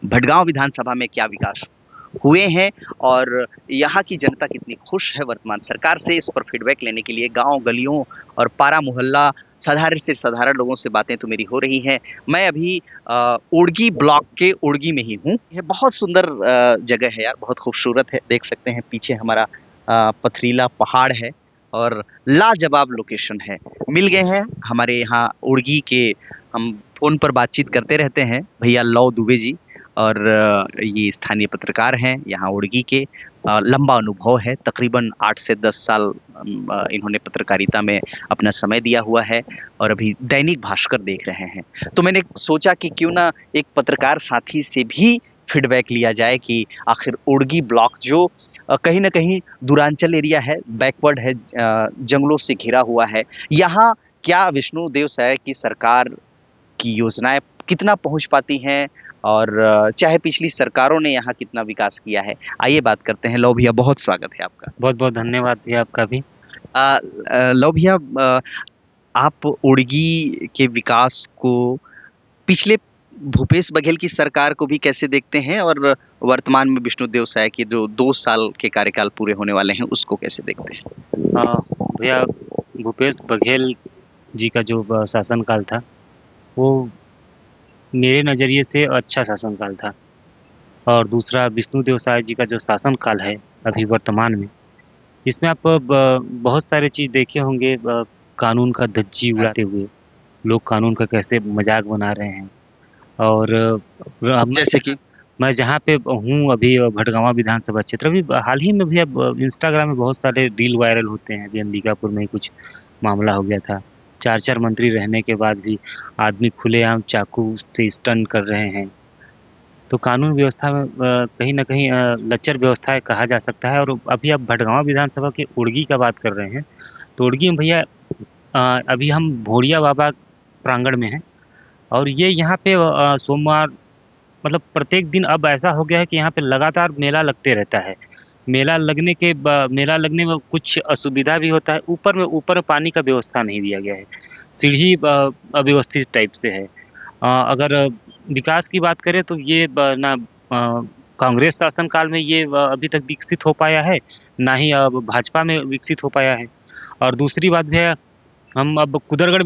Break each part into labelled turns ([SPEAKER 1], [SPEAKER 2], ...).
[SPEAKER 1] भटगांव विधानसभा में क्या विकास हुए हैं और यहाँ की जनता कितनी खुश है वर्तमान सरकार से, इस पर फीडबैक लेने के लिए गांव गलियों और पारा मोहल्ला साधारण से साधारण लोगों से बातें तो मेरी हो रही हैं। मैं अभी ओड़गी ब्लॉक के ओड़गी में ही हूँ। यह बहुत सुंदर जगह है यार, बहुत खूबसूरत है। देख सकते हैं पीछे हमारा पथरीला पहाड़ है और लाजवाब लोकेशन है। मिल गए हैं हमारे यहाँ ओड़गी के, हम फोन पर बातचीत करते रहते हैं, भैया लौ दुबे जी। और ये स्थानीय पत्रकार हैं यहाँ ओड़गी के। लंबा अनुभव है, तकरीबन 8 से 10 साल इन्होंने पत्रकारिता में अपना समय दिया हुआ है और अभी दैनिक भास्कर देख रहे हैं। तो मैंने सोचा कि क्यों ना एक पत्रकार साथी से भी फीडबैक लिया जाए कि आखिर ओड़गी ब्लॉक जो कहीं ना कहीं दूरांचल एरिया है, बैकवर्ड है, जंगलों से घिरा हुआ है, यहाँ क्या विष्णुदेव साय की सरकार की योजनाएं कितना पहुंच पाती हैं और चाहे पिछली सरकारों ने यहाँ कितना विकास किया है। आइए बात करते हैं। लो भैया, बहुत स्वागत है आपका।
[SPEAKER 2] बहुत बहुत धन्यवाद भैया आपका भी।
[SPEAKER 1] लो भैया, आप ओड़गी के विकास को पिछले भूपेश बघेल की सरकार को भी कैसे देखते हैं और वर्तमान में विष्णुदेव साय के जो 2 साल के कार्यकाल पूरे होने वाले हैं उसको कैसे देखते हैं?
[SPEAKER 2] भैया, भूपेश बघेल जी का जो शासनकाल था वो मेरे नज़रिए से अच्छा शासनकाल था। और दूसरा विष्णुदेव साय जी का जो शासनकाल है अभी वर्तमान में, इसमें आप बहुत सारे चीज़ देखे होंगे। कानून का धज्जी उड़ाते हुए लोग कानून का कैसे मजाक बना रहे हैं। और
[SPEAKER 1] जैसे कि
[SPEAKER 2] मैं जहाँ पे हूँ अभी भटगांवा विधानसभा क्षेत्र, अभी हाल ही में भी अब इंस्टाग्राम में बहुत सारे रील वायरल होते हैं। अभी अंबिकापुर में ही कुछ मामला हो गया था। 4 मंत्री रहने के बाद भी आदमी खुलेआम चाकू से स्टन कर रहे हैं। तो कानून व्यवस्था में कहीं न कहीं लचर व्यवस्था है कहा जा सकता है। और अभी आप भटगांवा विधानसभा के ओड़गी का बात कर रहे हैं, तो ओड़गी में भैया अभी हम भोरिया बाबा प्रांगण में हैं। और ये यहाँ पे सोमवार मतलब प्रत्येक दिन अब ऐसा हो गया है कि यहाँ पे लगातार मेला लगते रहता है। मेला लगने में कुछ असुविधा भी होता है। ऊपर पानी का व्यवस्था नहीं दिया गया है। सीढ़ी अव्यवस्थित टाइप से है। अगर विकास की बात करें तो ये ना कांग्रेस शासनकाल में ये अभी तक विकसित हो पाया है, ना ही अब भाजपा में विकसित हो पाया है। और दूसरी बात भी है, हम अब कुदरगढ़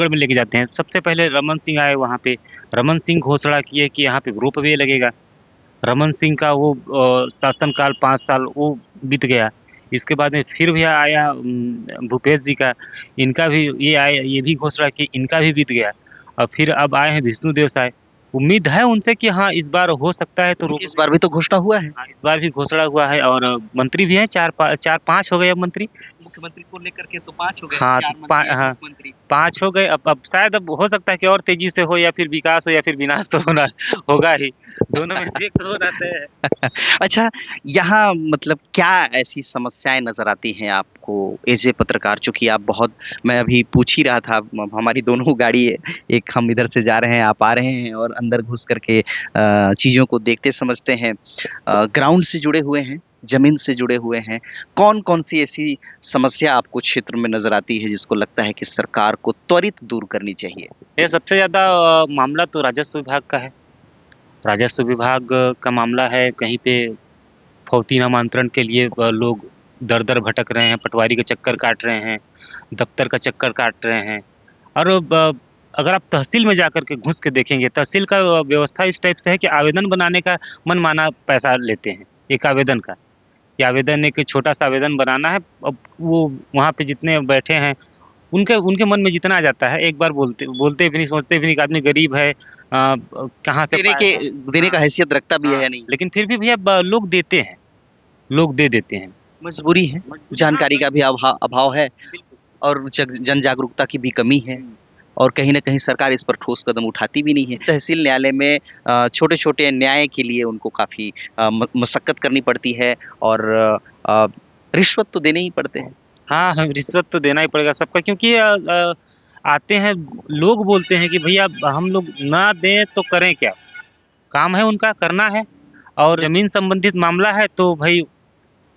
[SPEAKER 2] में लेके जाते हैं। सबसे पहले रमन सिंह आए वहाँ पे। रमन सिंह घोषणा किए कि यहाँ पे रोपवे लगेगा। रमन सिंह का वो शासनकाल 5 साल वो बीत गया। इसके बाद में फिर भी आया भूपेश जी का। इनका भी ये भी घोषणा की, इनका भी बीत गया। और फिर अब आए हैं विष्णुदेव साय। उम्मीद है उनसे कि हाँ इस बार हो सकता है। तो
[SPEAKER 1] इस बार भी तो घोषणा हुआ है।
[SPEAKER 2] हाँ, इस बार भी घोषणा हुआ है और मंत्री भी हैं। 4-5 हो गए अब मंत्री।
[SPEAKER 1] मुख्यमंत्री को लेकर के तो 5 हो गए।
[SPEAKER 2] हाँ,
[SPEAKER 1] 4
[SPEAKER 2] तो
[SPEAKER 1] मंत्री,
[SPEAKER 2] हाँ,
[SPEAKER 1] मुख्यमंत्री
[SPEAKER 2] 5 हो गए। अब शायद अब हो सकता है कि और तेजी से हो, या फिर विकास हो या फिर विनाश तो होना होगा ही। दोनों में से एक तो हो जाते हैं।
[SPEAKER 1] अच्छा, यहाँ मतलब क्या ऐसी समस्याएं नजर आती हैं आपको एज ए पत्रकार? चूंकि आप बहुत, मैं अभी पूछ ही रहा था, हमारी दोनों गाड़ी है, एक हम इधर से जा रहे हैं, आप आ रहे हैं और अंदर घुस करके चीजों को देखते समझते हैं, ग्राउंड से जुड़े हुए हैं, जमीन से जुड़े हुए हैं। कौन कौन सी ऐसी समस्या आपको क्षेत्र में नजर आती है जिसको लगता है कि सरकार को त्वरित दूर करनी चाहिए?
[SPEAKER 2] ये सबसे ज़्यादा मामला तो राजस्व विभाग का है। राजस्व विभाग का मामला है। कहीं पे फौती नामांतरण के लिए लोग दर-दर भटक रहे हैं, पटवारी के चक्कर काट रहे हैं, दफ्तर का चक्कर काट रहे हैं। और अगर आप तहसील में जाकर के घुस के देखेंगे, तहसील का व्यवस्था इस टाइप से है कि आवेदन बनाने का मनमाना पैसा लेते हैं, एक आवेदन का। कि आवेदन, एक छोटा-सा आवेदन बनाना है। अब वो वहाँ पे जितने बैठे हैं, उनके उनके मन में जितना आ जाता है, एक बार बोलते बोलते भी नहीं, सोचते भी नहीं कि आदमी गरीब है, कहाँ से पाएगा।
[SPEAKER 1] देने का हैसियत रखता भी है
[SPEAKER 2] हाँ,
[SPEAKER 1] या नहीं?
[SPEAKER 2] लेकिन फिर भी भैया लोग देते हैं, लोग दे देते हैं।
[SPEAKER 1] मजबूरी है, जानकारी का भी अभाव है और जन जागरूकता की भी कमी है और कहीं न कहीं सरकार इस पर ठोस कदम उठाती भी नहीं है। तहसील न्यायालय में छोटे-छोटे न्याय के लिए उनको काफ़ी मशक्कत करनी पड़ती है और अ, रिश्वत तो देने ही पड़ते हैं।
[SPEAKER 2] हाँ, हाँ, रिश्वत तो देना ही पड़ेगा सबका, क्योंकि आते हैं लोग बोलते हैं कि भैया हम लोग ना दें तो करें क्या? काम है उनका, करना है। और ज़मीन संबंधित मामला है तो भई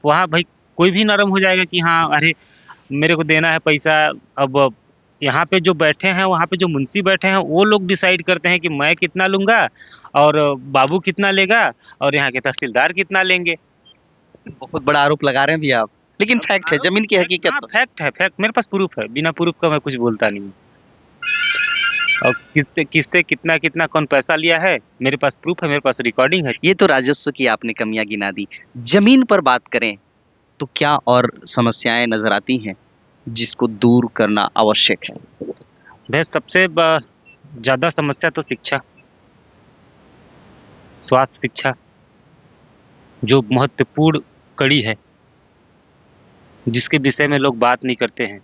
[SPEAKER 2] वहाँ भई कोई भी नरम हो जाएगा कि हाँ, अरे मेरे को देना है पैसा। अब यहाँ पे जो बैठे हैं, वहाँ पे जो मुंशी बैठे हैं, वो लोग डिसाइड करते हैं कि मैं कितना लूँगा और बाबू कितना लेगा और यहाँ के तहसीलदार कितना लेंगे।
[SPEAKER 1] बहुत बड़ा आरोप लगा रहे हैं भैया आप, लेकिन फैक्ट है, जमीन की हकीकत
[SPEAKER 2] हाँ,
[SPEAKER 1] तो।
[SPEAKER 2] फैक्ट है, फैक्ट मेरे पास प्रूफ है, बिना प्रूफ का मैं कुछ बोलता नहीं हूँ। और किससे किससे कितना कितना कौन पैसा लिया है, मेरे पास प्रूफ है, मेरे पास रिकॉर्डिंग है।
[SPEAKER 1] ये तो राजस्व की आपने कमियां गिना दी। जमीन पर बात करें तो क्या और समस्याएं नजर आती हैं जिसको दूर करना आवश्यक है?
[SPEAKER 2] भाई सबसे ज्यादा समस्या तो शिक्षा, स्वास्थ्य शिक्षा जो महत्वपूर्ण कड़ी है, जिसके विषय में लोग बात नहीं करते हैं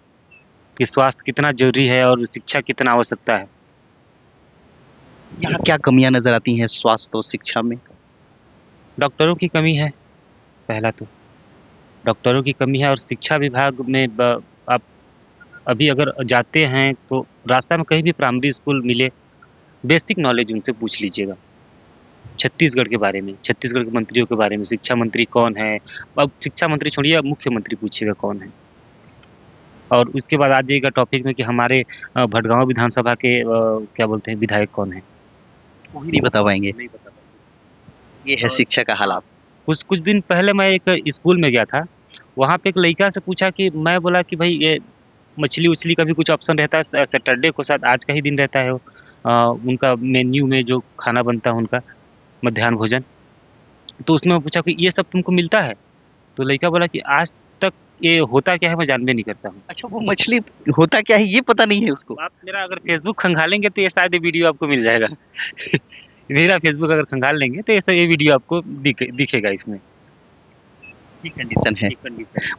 [SPEAKER 2] कि स्वास्थ्य कितना जरूरी है और शिक्षा कितना आवश्यकता है।
[SPEAKER 1] यहाँ क्या कमियां नजर आती हैं स्वास्थ्य और शिक्षा में?
[SPEAKER 2] डॉक्टरों की कमी है, पहला तो डॉक्टरों की कमी है। और शिक्षा विभाग में आप अभी अगर जाते हैं तो रास्ता में कहीं भी प्राइमरी स्कूल मिले, बेसिक नॉलेज उनसे पूछ लीजिएगा छत्तीसगढ़ के बारे में, छत्तीसगढ़ के मंत्रियों के बारे में, शिक्षा मंत्री कौन है। अब शिक्षा मंत्री छोड़िए, अब मुख्यमंत्री पूछिएगा कौन है। और उसके बाद आ जाइएगा टॉपिक में कि हमारे भटगांव विधानसभा के क्या बोलते हैं विधायक कौन है,
[SPEAKER 1] वो भी नहीं बता पाएंगे।
[SPEAKER 2] नहीं बता पाएंगे।
[SPEAKER 1] ये है शिक्षा का हालात।
[SPEAKER 2] कुछ कुछ दिन पहले मैं एक स्कूल में गया था, वहाँ पे एक लड़का से पूछा कि मैं बोला कि भाई ये मछली उछली का भी कुछ ऑप्शन रहता है, सैटरडे को शायद आज का ही दिन रहता है वो, उनका मेन्यू में जो खाना बनता है उनका मध्याह्न भोजन, तो उसमें मैं पूछा कि ये सब तुमको मिलता है, तो लड़का बोला कि आज तक ये होता क्या है मैं जानबे नहीं करता हूँ।
[SPEAKER 1] अच्छा, वो मछली होता क्या है ये पता नहीं है उसको?
[SPEAKER 2] आप मेरा अगर फेसबुक खंगालेंगे तो ये शायद ये वीडियो आपको मिल जाएगा। मेरा फेसबुक अगर खंगाल लेंगे तो ये वीडियो आपको दिखेगा इसमें।
[SPEAKER 1] ये कंडीशन है।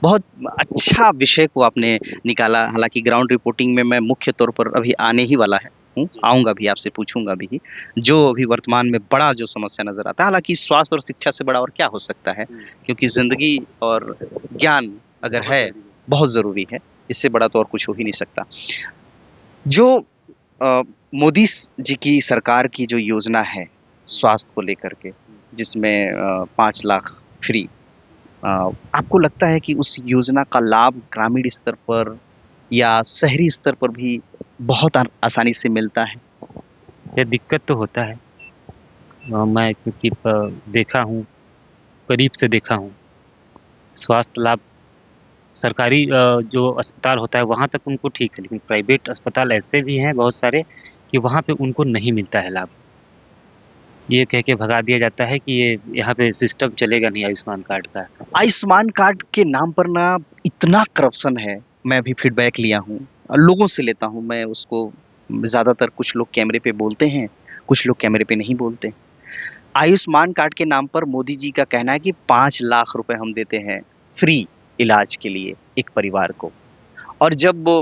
[SPEAKER 1] बहुत अच्छा विषय को आपने निकाला। हालांकि ग्राउंड रिपोर्टिंग में मैं मुख्य तौर पर अभी आने ही वाला है हूँ, आऊंगा भी, आपसे पूछूंगा भी जो अभी वर्तमान में बड़ा जो समस्या नजर आता है। हालांकि स्वास्थ्य और शिक्षा से बड़ा और क्या हो सकता है, क्योंकि जिंदगी और ज्ञान अगर है बहुत जरूरी है, इससे बड़ा तो और कुछ हो ही नहीं सकता। जो मोदी जी की सरकार की जो योजना है स्वास्थ्य को लेकर के, जिसमें 5 लाख फ्री, आपको लगता है कि उस योजना का लाभ ग्रामीण स्तर पर या शहरी स्तर पर भी बहुत आसानी से मिलता है?
[SPEAKER 2] ये दिक्कत तो होता है। मैं क्योंकि देखा हूँ, करीब से देखा हूँ, स्वास्थ्य लाभ सरकारी जो अस्पताल होता है वहाँ तक उनको ठीक है, लेकिन प्राइवेट अस्पताल ऐसे भी हैं बहुत सारे कि वहाँ पे उनको नहीं मिलता है लाभ। ये कह के भगा दिया जाता है कि ये यहाँ पे सिस्टम चलेगा नहीं आयुष्मान कार्ड का।
[SPEAKER 1] आयुष्मान कार्ड के नाम पर ना इतना करप्शन है। मैं भी फीडबैक लिया हूँ, लोगों से लेता हूँ मैं उसको। ज़्यादातर कुछ लोग कैमरे पे बोलते हैं, कुछ लोग कैमरे पे नहीं बोलते। आयुष्मान कार्ड के नाम पर मोदी जी का कहना है कि 5 लाख रुपए हम देते हैं फ्री इलाज के लिए एक परिवार को, और जब वो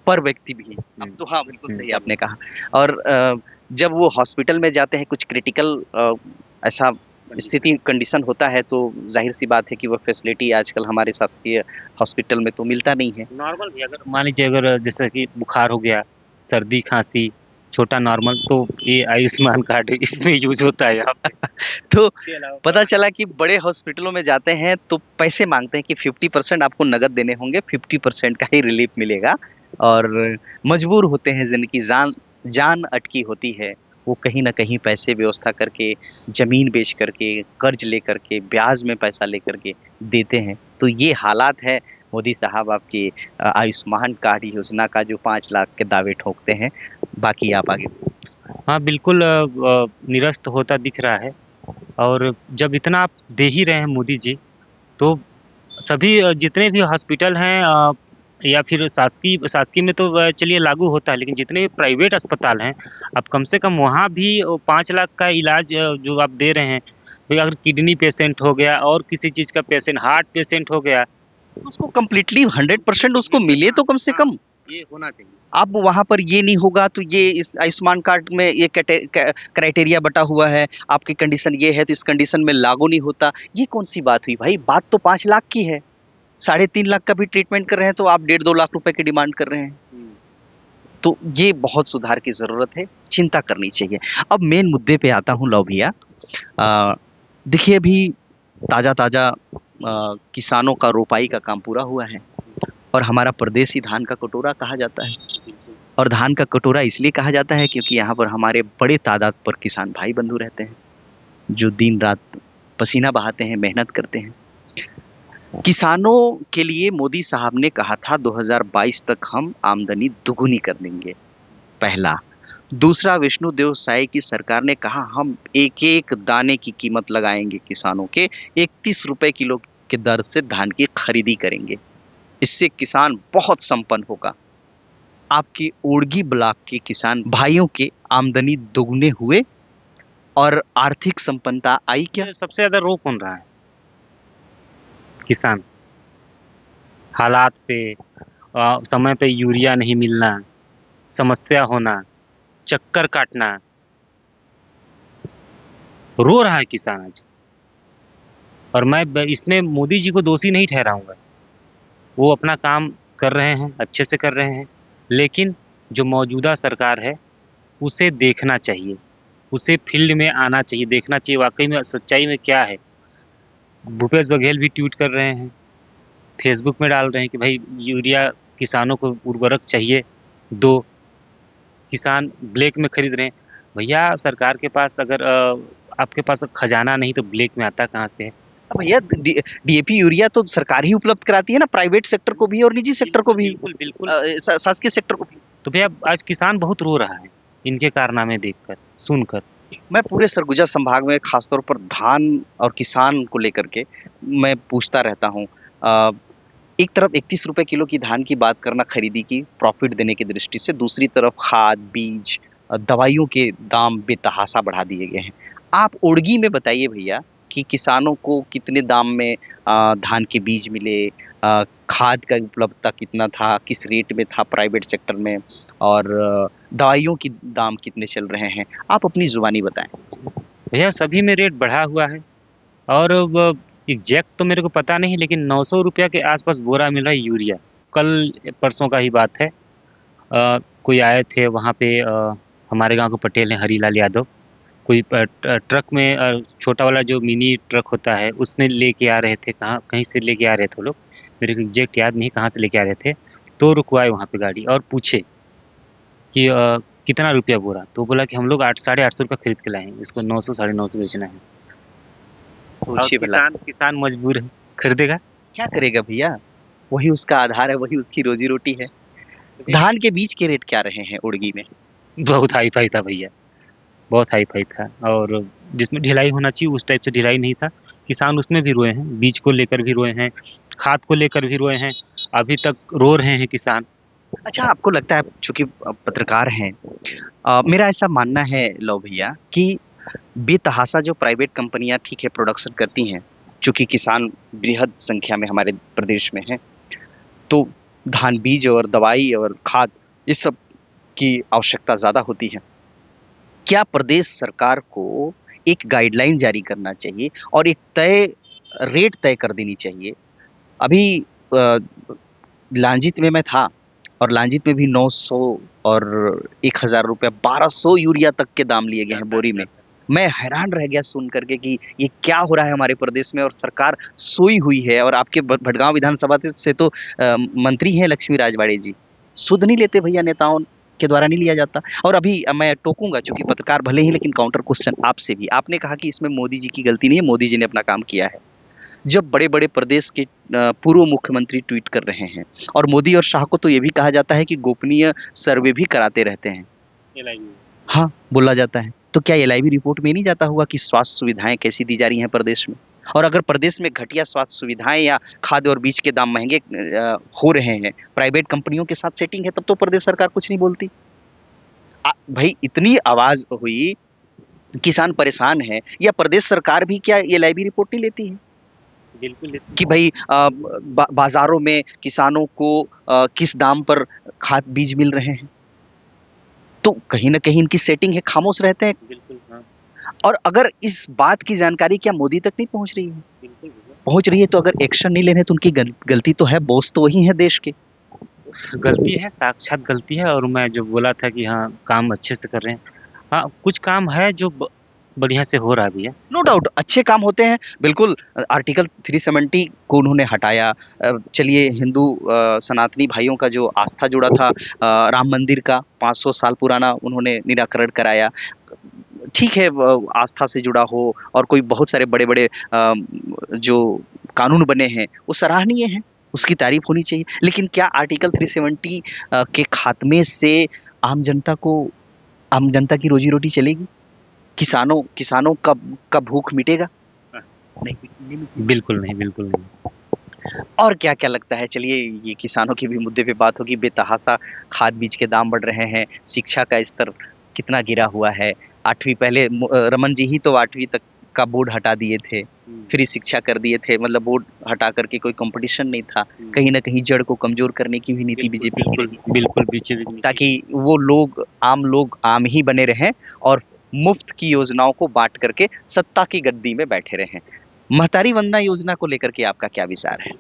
[SPEAKER 1] पर व्यक्ति भी, अब तो हाँ बिल्कुल सही आपने कहा। और जब वो हॉस्पिटल में जाते हैं, कुछ क्रिटिकल ऐसा स्थिति कंडीशन होता है, तो जाहिर सी बात है कि वो फैसिलिटी आजकल हमारे शासकीय हॉस्पिटल में तो मिलता नहीं है।
[SPEAKER 2] नॉर्मल भी अगर मान लीजिए, अगर जैसे कि बुखार हो गया, सर्दी खांसी, छोटा नॉर्मल, तो ये आयुष्मान कार्ड इसमें यूज होता है यहाँ पे।
[SPEAKER 1] तो पता चला कि बड़े हॉस्पिटलों में जाते हैं तो पैसे मांगते हैं कि 50% आपको नगद देने होंगे, 50% का ही रिलीफ मिलेगा, और मजबूर होते हैं, जिनकी जान अटकी होती है, वो कहीं ना कहीं पैसे व्यवस्था करके, जमीन बेच करके, कर्ज लेकर के, ब्याज में पैसा लेकर के देते हैं। तो ये हालात है मोदी साहब आपकी आयुष्मान कार्ड योजना का, जो 5 लाख के दावे ठोकते हैं। बाकी आप आगे।
[SPEAKER 2] हाँ बिल्कुल, निरस्त होता दिख रहा है। और जब इतना आप दे ही रहे हैं मोदी जी, तो सभी जितने भी हॉस्पिटल हैं या फिर शासकीय में तो चलिए लागू होता है, लेकिन जितने भी प्राइवेट अस्पताल हैं, आप कम से कम वहाँ भी 5 लाख का इलाज जो आप दे रहे हैं, तो अगर किडनी पेशेंट हो गया और किसी चीज़ का पेशेंट, हार्ट पेशेंट हो गया,
[SPEAKER 1] उसको कंप्लीटली 100% उसको मिले तो कम से कम।
[SPEAKER 2] ये होना चाहिए।
[SPEAKER 1] अब वहां पर ये नहीं होगा तो ये इस आयुष्मान कार्ड में ये क्राइटेरिया बटा हुआ है, आपकी कंडीशन ये है तो इस कंडीशन में लागू नहीं होता। ये कौन सी बात हुई भाई? बात तो 5 लाख की है। 3.5 लाख का भी ट्रीटमेंट कर रहे हैं तो आप 1.5-2 लाख रुपए की डिमांड कर रहे हैं। तो ये बहुत सुधार की जरूरत है, चिंता करनी चाहिए। अब मेन मुद्दे पे आता हूँ लव भैया। देखिए अभी ताजा ताजा किसानों का रोपाई का काम पूरा हुआ है, और हमारा परदेसी धान का कटोरा कहा जाता है। और धान का कटोरा इसलिए कहा जाता है क्योंकि यहाँ पर हमारे बड़े तादाद पर किसान भाई बंधु रहते हैं, जो दिन रात पसीना बहाते हैं, मेहनत करते हैं। किसानों के लिए मोदी साहब ने कहा था 2022 तक हम आमदनी दुगुनी कर देंगे, पहला। दूसरा, विष्णुदेव साय की सरकार ने कहा हम एक एक दाने की कीमत लगाएंगे, किसानों के 31 रुपए किलो के दर से धान की खरीदी करेंगे, इससे किसान बहुत संपन्न होगा। आपके ओड़गी ब्लॉक के किसान भाइयों के आमदनी दोगुने हुए और आर्थिक संपन्नता आई क्या?
[SPEAKER 2] सबसे ज्यादा रो कौन रहा है? किसान। हालात से, समय पे यूरिया नहीं मिलना, समस्या होना, चक्कर काटना, रो रहा है किसान आज। और मैं इसमें मोदी जी को दोषी नहीं ठहराऊंगा। वो अपना काम कर रहे हैं, अच्छे से कर रहे हैं, लेकिन जो मौजूदा सरकार है उसे देखना चाहिए, उसे फील्ड में आना चाहिए, देखना चाहिए वाकई में सच्चाई में क्या है। भूपेश बघेल भी ट्वीट कर रहे हैं, फेसबुक में डाल रहे हैं कि भाई यूरिया किसानों को उर्वरक चाहिए, दो। किसान ब्लैक में खरीद रहे हैं। भैया सरकार के पास अगर आपके पास खजाना नहीं तो ब्लैक में आता कहाँ से है?
[SPEAKER 1] भैया डीएपी यूरिया तो सरकार ही उपलब्ध कराती है ना, प्राइवेट सेक्टर को भी और निजी सेक्टर को भी,
[SPEAKER 2] बिल्कुल बिल्कुल,
[SPEAKER 1] शासकीय सेक्टर को भी।
[SPEAKER 2] तो भैया आज किसान बहुत रो रहा है इनके कारनामे देखकर, सुनकर।
[SPEAKER 1] मैं पूरे सरगुजा संभाग में खासतौर पर धान और किसान को लेकर के मैं पूछता रहता हूँ। एक तरफ 31 रुपए किलो की धान की बात करना खरीदी की प्रॉफिट देने की दृष्टि से, दूसरी तरफ खाद, बीज, दवाइयों के दाम बेतहाशा बढ़ा दिए गए हैं। आप ओड़गी में बताइए भैया कि किसानों को कितने दाम में धान के बीज मिले, खाद का उपलब्धता कितना था, किस रेट में था प्राइवेट सेक्टर में, और दवाइयों की दाम कितने चल रहे हैं, आप अपनी जुबानी बताएं।
[SPEAKER 2] भैया सभी में रेट बढ़ा हुआ है, और एग्जैक्ट तो मेरे को पता नहीं, लेकिन 900 रुपया के आसपास बोरा मिल रहा है यूरिया। कल परसों का ही बात है, कोई आए थे वहाँ पे, हमारे गांव के पटेल हैं हरीलाल यादव, कोई ट्रक में, छोटा वाला जो मिनी ट्रक होता है उसमें लेके आ रहे थे, कहीं से लेके आ रहे थे लोग, मेरे को एग्जैक्ट याद नहीं कहाँ से लेके आ रहे थे। तो रुकवाए वहाँ पे गाड़ी और पूछे कि कितना रुपया बोरा, तो बोला कि हम लोग 800-850 रुपया खरीद के लाए हैं, इसको 900-950 बेचना है। सोचिए भला, किसान मजबूर है, खरीदेगा
[SPEAKER 1] क्या करेगा भैया, वही उसका आधार है, वही उसकी रोजी रोटी है। धान के बीज के रेट क्या रहे हैं उड़गी में?
[SPEAKER 2] बहुत हाई फाई था भैया, बहुत हाई फाई था, और जिसमें ढिलाई होना चाहिए उस टाइप से ढिलाई नहीं था। किसान उसमें भी रोए हैं, बीज को लेकर भी रोए हैं, खाद को लेकर भी रोए हैं, अभी तक रो रहे हैं किसान।
[SPEAKER 1] अच्छा, आपको लगता है, चूंकि पत्रकार हैं, मेरा ऐसा मानना है लो भैया कि बेतहाशा जो प्राइवेट कंपनियां ठीक है प्रोडक्शन करती हैं, चूंकि किसान बृहद संख्या में हमारे प्रदेश में हैं, तो धान बीज और दवाई और खाद इस सब की आवश्यकता ज़्यादा होती है। क्या प्रदेश सरकार को एक गाइडलाइन जारी करना चाहिए और एक तय रेट तय कर देनी चाहिए? अभी लांजित में मैं था, और लांजित में भी 900 और 1000 रुपया, 1200 यूरिया तक के दाम लिए गए हैं बोरी में। मैं हैरान रह गया सुन करके कि ये क्या हो रहा है हमारे प्रदेश में, और सरकार सोई हुई है। और आपके भटगांव विधानसभा से तो मंत्री हैं लक्ष्मी राजवाड़े जी, सुध नहीं लेते भैया, नेताओं के द्वारा नहीं लिया जाता। और अभी मैं टोकूंगा, चूंकि पत्रकार भले ही, लेकिन काउंटर क्वेश्चन आपसे भी। आपने कहा कि इसमें मोदी जी की गलती नहीं है, मोदी जी ने अपना काम किया है। जब बड़े बड़े प्रदेश के पूर्व मुख्यमंत्री ट्वीट कर रहे हैं, और मोदी और शाह को तो ये भी कहा जाता है कि गोपनीय सर्वे भी कराते रहते हैं, हाँ बोला जाता है, तो क्या LIV रिपोर्ट में नहीं जाता होगा कि स्वास्थ्य सुविधाएं कैसी दी जा रही हैं प्रदेश में? और अगर प्रदेश में घटिया स्वास्थ्य सुविधाएं या खाद्य और बीज के दाम महंगे हो रहे हैं, प्राइवेट कंपनियों के साथ सेटिंग है, तब तो प्रदेश सरकार कुछ नहीं बोलती। भाई इतनी आवाज हुई, किसान परेशान है, या प्रदेश सरकार भी क्या LIV रिपोर्ट नहीं लेती है?
[SPEAKER 2] बिल्कुल
[SPEAKER 1] कि भाई बाजारों में किसानों को किस दाम पर खाद बीज मिल रहे हैं, तो कहीं ना कहीं इनकी सेटिंग है, खामोश रहते हैं।
[SPEAKER 2] बिल्कुल, हाँ।
[SPEAKER 1] और अगर इस बात की जानकारी क्या मोदी तक नहीं पहुंच रही है?
[SPEAKER 2] बिल्कुल
[SPEAKER 1] पहुंच रही है, तो अगर एक्शन नहीं ले रहे तो उनकी गलती तो है, बॉस तो वही है देश के।
[SPEAKER 2] गलती है, साक्षात गलती है। और मैं जो बोला था कि हाँ काम अच्छे से कर रहे हैं, हाँ कुछ काम है जो बढ़िया से हो रहा भी है।
[SPEAKER 1] नो डाउट अच्छे काम होते हैं बिल्कुल। आर्टिकल 370 को उन्होंने हटाया। चलिए हिंदू सनातनी भाइयों का जो आस्था जुड़ा था राम मंदिर का 500 साल पुराना उन्होंने निराकरण कराया। ठीक है आस्था से जुड़ा हो और कोई बहुत सारे बड़े बड़े जो कानून बने हैं वो सराहनीय हैं, उसकी तारीफ होनी चाहिए। लेकिन क्या आर्टिकल 370 के खात्मे से आम जनता को आम जनता की रोजी रोटी चलेगी? किसानों किसानों का भूख मिटेगा? नहीं, नहीं मिटेगा।
[SPEAKER 2] बिल्कुल नहीं, बिल्कुल नहीं।
[SPEAKER 1] और क्या क्या लगता है? चलिए ये किसानों के भी मुद्दे पे बात होगी। बेतहाशा खाद बीज के दाम बढ़ रहे हैं, शिक्षा का स्तर कितना गिरा हुआ है। आठवीं पहले रमन जी ही तो 8वीं तक का बोर्ड हटा दिए थे, फ्री शिक्षा कर दिए थे, मतलब बोर्ड हटा करके कोई कंपटीशन नहीं था। कहीं ना कहीं जड़ को कमजोर करने की भी नीति बीजेपी की रही,
[SPEAKER 2] बिल्कुल बीजेपी की
[SPEAKER 1] ताकि वो लोग आम ही बने रहें और मुफ्त की योजनाओं को बांट करके सत्ता की गद्दी में बैठे रहें। महतारी वंदना योजना को लेकर के आपका क्या विचार है?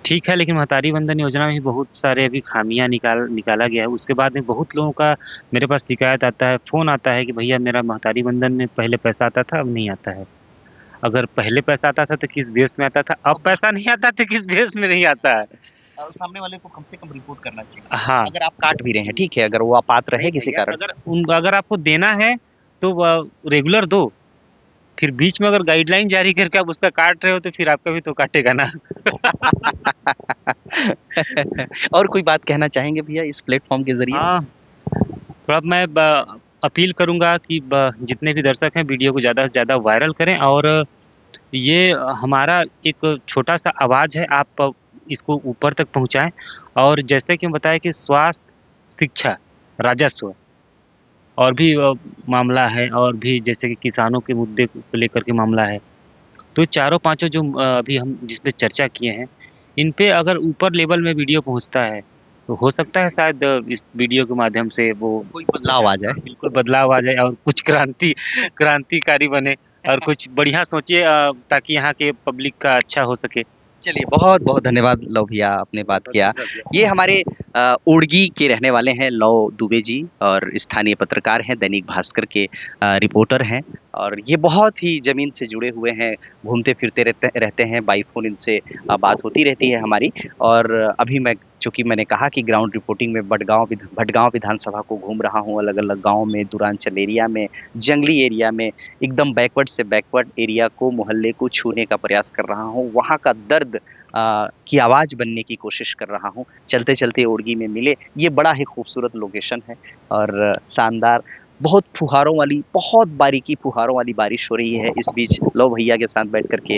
[SPEAKER 2] ठीक है, लेकिन महतारी वंदन योजना में भी बहुत सारे अभी खामियां निकाला गया है। उसके बाद में बहुत लोगों का मेरे पास शिकायत आता है, फ़ोन आता है कि भैया मेरा महतारी वंदन में पहले पैसा आता था, अब नहीं आता है। अगर पहले पैसा आता था तो किस देश में आता था, अब पैसा नहीं आता तो किस देश में नहीं आता है।
[SPEAKER 1] सामने वाले को कम से कम रिपोर्ट करना चाहिए।
[SPEAKER 2] हाँ,
[SPEAKER 1] अगर आप काट भी रहे हैं, ठीक है, अगर वो अपात्र है किसी कारण से।
[SPEAKER 2] अगर आपको देना है तो रेगुलर दो, फिर बीच में अगर गाइडलाइन जारी करके आप उसका काट रहे हो तो फिर आपका भी तो काटेगा ना।
[SPEAKER 1] और कोई बात कहना चाहेंगे भैया इस प्लेटफॉर्म के जरिए?
[SPEAKER 2] हाँ, थोड़ा मैं अपील करूंगा कि जितने भी दर्शक हैं वीडियो को ज़्यादा से ज़्यादा वायरल करें, और ये हमारा एक छोटा सा आवाज़ है, आप इसको ऊपर तक पहुंचाएं। और जैसे कि हम बताया कि स्वास्थ्य, शिक्षा, राजस्व और भी मामला है, और भी जैसे कि किसानों के मुद्दे को लेकर के मामला है। तो चारों पांचों जो अभी हम जिस पे चर्चा किए हैं, इन पे अगर ऊपर लेवल में वीडियो पहुंचता है तो हो सकता है शायद इस वीडियो के माध्यम से वो
[SPEAKER 1] कोई बदलाव आ जाए।
[SPEAKER 2] बिल्कुल बदलाव आ जाए और कुछ क्रांतिकारी बने और कुछ बढ़िया सोचे, ताकि यहाँ के पब्लिक का अच्छा हो सके।
[SPEAKER 1] चलिए बहुत बहुत धन्यवाद लव भैया, आपने बात किया। ये हमारे ओड़गी के रहने वाले हैं लव दुबे जी, और स्थानीय पत्रकार हैं, दैनिक भास्कर के रिपोर्टर हैं, और ये बहुत ही जमीन से जुड़े हुए हैं, घूमते फिरते रहते हैं। बाई फोन इनसे बात होती रहती है हमारी। और अभी मैं, चूंकि मैंने कहा कि ग्राउंड रिपोर्टिंग में भटगांव विधानसभा को घूम रहा हूँ, अलग अलग गाँव में, दूरांचल एरिया में, जंगली एरिया में, एकदम बैकवर्ड से बैकवर्ड एरिया को, मोहल्ले को छूने का प्रयास कर रहा हूँ। वहाँ का दर्द की आवाज़ बनने की कोशिश कर रहा हूँ। चलते चलते ओड़गी में मिले, ये बड़ा ही खूबसूरत लोकेशन है और शानदार, बहुत फुहारों वाली, बहुत बारीकी फुहारों वाली बारिश हो रही है। इस बीच लो भैया के साथ बैठ करके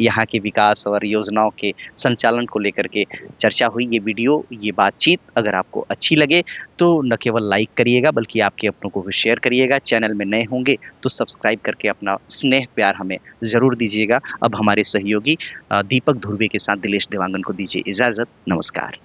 [SPEAKER 1] यहाँ के विकास और योजनाओं के संचालन को लेकर के चर्चा हुई। ये वीडियो, ये बातचीत अगर आपको अच्छी लगे तो न केवल लाइक करिएगा बल्कि आपके अपनों को भी शेयर करिएगा। चैनल में नए होंगे तो सब्सक्राइब करके अपना स्नेह प्यार हमें ज़रूर दीजिएगा। अब हमारे सहयोगी दीपक ध्रुवे के साथ दिलेश देवांगन को दीजिए इजाज़त। नमस्कार।